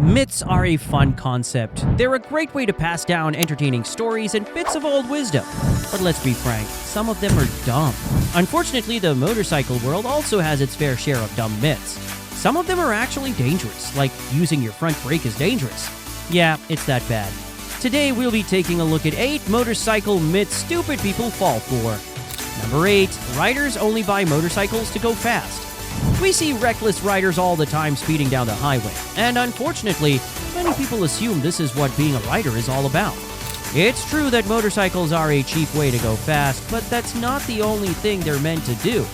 Myths are a fun concept. They're a great way to pass down entertaining stories and bits of old wisdom. But let's be frank, some of them are dumb. Unfortunately, the motorcycle world also has its fair share of dumb myths. Some of them are actually dangerous, like using your front brake is dangerous. Yeah, it's that bad. Today, we'll be taking a look at 8 motorcycle myths stupid people fall for. Number 8, riders only buy motorcycles to go fast. We see reckless riders all the time speeding down the highway, and unfortunately, many people assume this is what being a rider is all about. It's true that motorcycles are a cheap way to go fast, but that's not the only thing they're meant to do.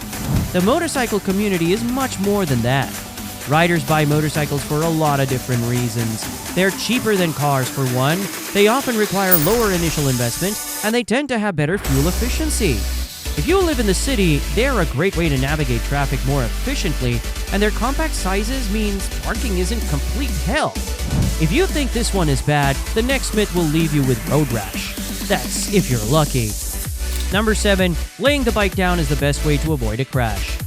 The motorcycle community is much more than that. Riders buy motorcycles for a lot of different reasons. They're cheaper than cars for one, they often require lower initial investment, and they tend to have better fuel efficiency. If you live in the city, they're a great way to navigate traffic more efficiently, and their compact sizes means parking isn't complete hell. If you think this one is bad, the next myth will leave you with road rash. That's if you're lucky. Number 7, laying the bike down is the best way to avoid a crash.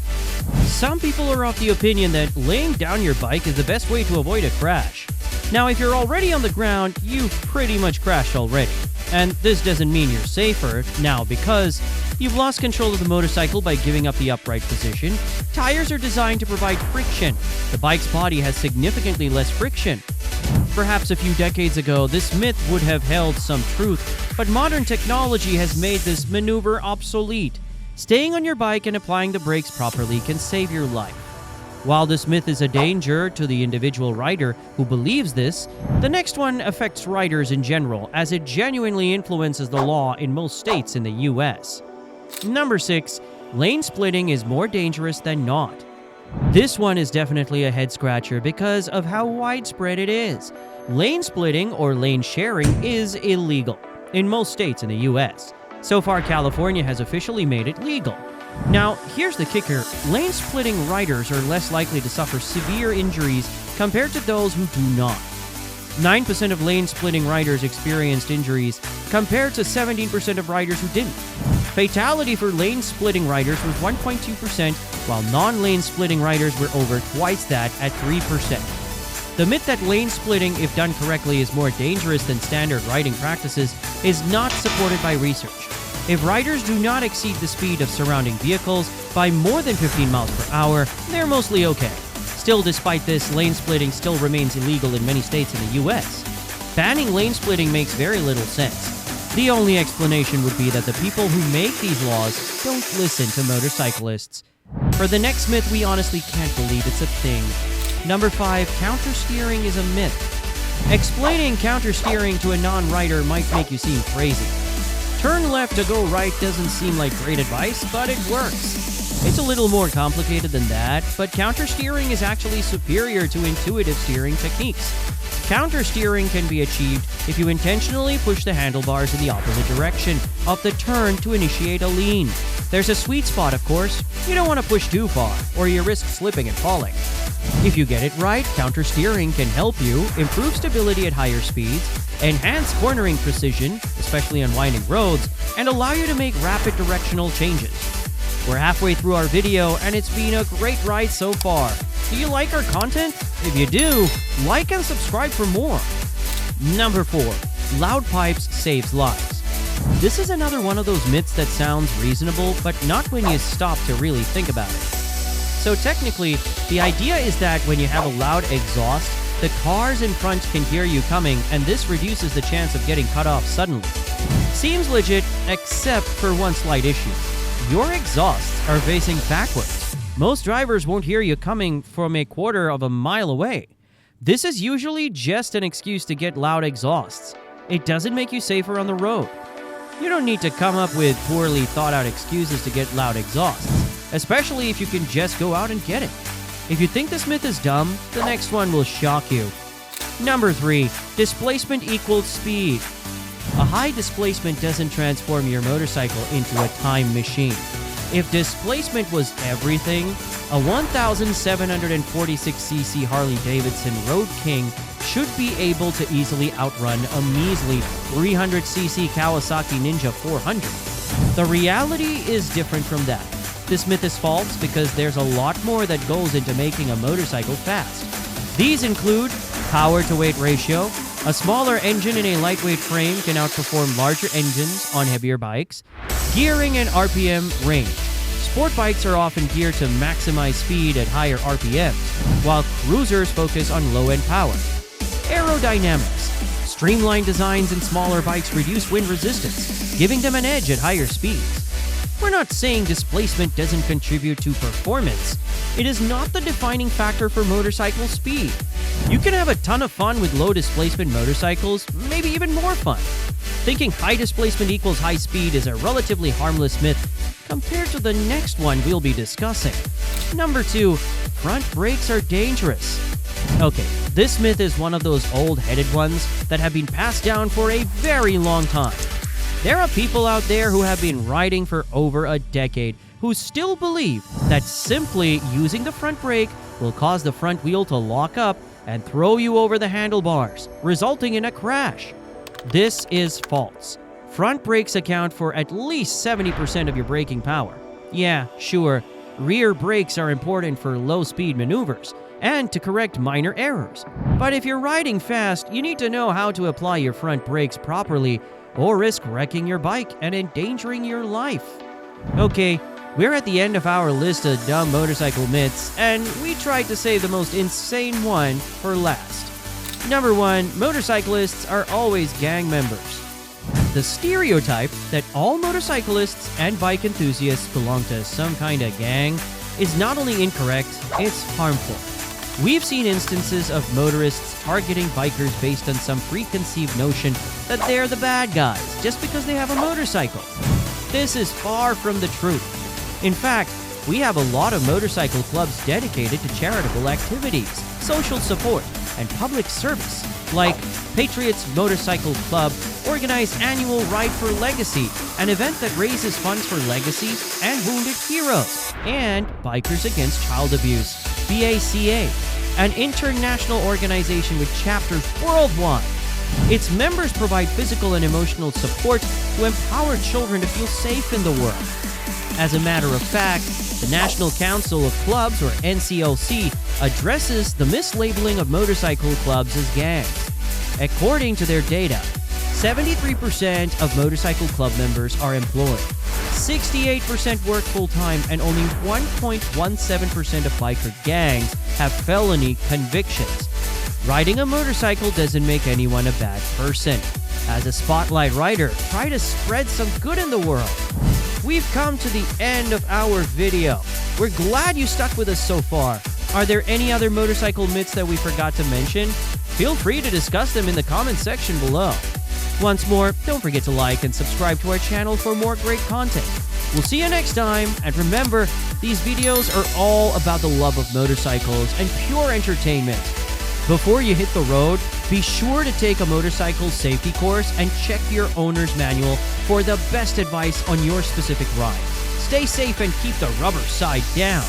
Some people are of the opinion that laying down your bike is the best way to avoid a crash. Now, if you're already on the ground, you've pretty much crashed already. And this doesn't mean you're safer now because you've lost control of the motorcycle by giving up the upright position. Tires are designed to provide friction. The bike's body has significantly less friction. Perhaps a few decades ago, this myth would have held some truth, but modern technology has made this maneuver obsolete. Staying on your bike and applying the brakes properly can save your life. While this myth is a danger to the individual rider who believes this, the next one affects riders in general as it genuinely influences the law in most states in the US. Number 6, lane splitting is more dangerous than not. This one is definitely a head-scratcher because of how widespread it is. Lane splitting or lane sharing is illegal in most states in the US. So far, California has officially made it legal. Now, here's the kicker. Lane-splitting riders are less likely to suffer severe injuries compared to those who do not. 9% of lane-splitting riders experienced injuries compared to 17% of riders who didn't. Fatality for lane-splitting riders was 1.2%, while non-lane-splitting riders were over twice that at 3%. The myth that lane-splitting, if done correctly, is more dangerous than standard riding practices is not supported by research. If riders do not exceed the speed of surrounding vehicles by more than 15 miles per hour, they're mostly okay. Still, despite this, lane splitting still remains illegal in many states in the US. Banning lane splitting makes very little sense. The only explanation would be that the people who make these laws don't listen to motorcyclists. For the next myth, we honestly can't believe it's a thing. Number 5, countersteering is a myth. Explaining countersteering to a non-rider might make you seem crazy. Turn left to go right doesn't seem like great advice, but it works. It's a little more complicated than that, but countersteering is actually superior to intuitive steering techniques. Countersteering can be achieved if you intentionally push the handlebars in the opposite direction of the turn to initiate a lean. There's a sweet spot, of course. You don't want to push too far, or you risk slipping and falling. If you get it right, countersteering can help you improve stability at higher speeds, enhance cornering precision, especially on winding roads, and allow you to make rapid directional changes. We're halfway through our video, and it's been a great ride so far. Do you like our content? If you do, like and subscribe for more. Number 4, loud pipes saves lives. This is another one of those myths that sounds reasonable, but not when you stop to really think about it. So technically, the idea is that when you have a loud exhaust, the cars in front can hear you coming, and this reduces the chance of getting cut off suddenly. Seems legit, except for one slight issue. Your exhausts are facing backwards. Most drivers won't hear you coming from a quarter of a mile away. This is usually just an excuse to get loud exhausts. It doesn't make you safer on the road. You don't need to come up with poorly thought out excuses to get loud exhausts, especially if you can just go out and get it. If you think this myth is dumb, the next one will shock you. Number 3, displacement equals speed. A high displacement doesn't transform your motorcycle into a time machine. If displacement was everything, a 1,746cc Harley-Davidson Road King should be able to easily outrun a measly 300cc Kawasaki Ninja 400. The reality is different from that. This myth is false because there's a lot more that goes into making a motorcycle fast. These include Power-to-weight ratio. A smaller engine in a lightweight frame can outperform larger engines on heavier bikes. Gearing and RPM range. Sport bikes are often geared to maximize speed at higher RPMs, while cruisers focus on low-end power. Aerodynamics. Streamlined designs in smaller bikes reduce wind resistance, giving them an edge at higher speeds. We're not saying displacement doesn't contribute to performance. It is not the defining factor for motorcycle speed. You can have a ton of fun with low displacement motorcycles, maybe even more fun. Thinking high displacement equals high speed is a relatively harmless myth compared to the next one we'll be discussing. Number 2, front brakes are dangerous. Okay, this myth is one of those old-headed ones that have been passed down for a very long time. There are people out there who have been riding for over a decade who still believe that simply using the front brake will cause the front wheel to lock up and throw you over the handlebars, resulting in a crash. This is false. Front brakes account for at least 70% of your braking power. Yeah, sure, rear brakes are important for low-speed maneuvers and to correct minor errors. But if you're riding fast, you need to know how to apply your front brakes properly or risk wrecking your bike and endangering your life. Okay, we're at the end of our list of dumb motorcycle myths, and we tried to save the most insane one for last. Number 1, motorcyclists are always gang members. The stereotype that all motorcyclists and bike enthusiasts belong to some kind of gang is not only incorrect, it's harmful. We've seen instances of motorists targeting bikers based on some preconceived notion that they're the bad guys just because they have a motorcycle. This is far from the truth. In fact, we have a lot of motorcycle clubs dedicated to charitable activities, social support, and public service, like Patriots Motorcycle Club organize annual Ride for Legacy, an event that raises funds for legacy and wounded heroes, and Bikers Against Child Abuse, BACA, an international organization with chapters worldwide. Its members provide physical and emotional support to empower children to feel safe in the world. As a matter of fact, the National Council of Clubs, or NCOC, addresses the mislabeling of motorcycle clubs as gangs. According to their data, 73% of motorcycle club members are employed, 68% work full-time, and only 1.17% of biker gangs have felony convictions. Riding a motorcycle doesn't make anyone a bad person. As a spotlight rider, try to spread some good in the world. We've come to the end of our video. We're glad you stuck with us so far. Are there any other motorcycle myths that we forgot to mention? Feel free to discuss them in the comments section below. Once more, don't forget to like and subscribe to our channel for more great content. We'll see you next time, and remember, these videos are all about the love of motorcycles and pure entertainment. Before you hit the road, be sure to take a motorcycle safety course and check your owner's manual for the best advice on your specific ride. Stay safe and keep the rubber side down.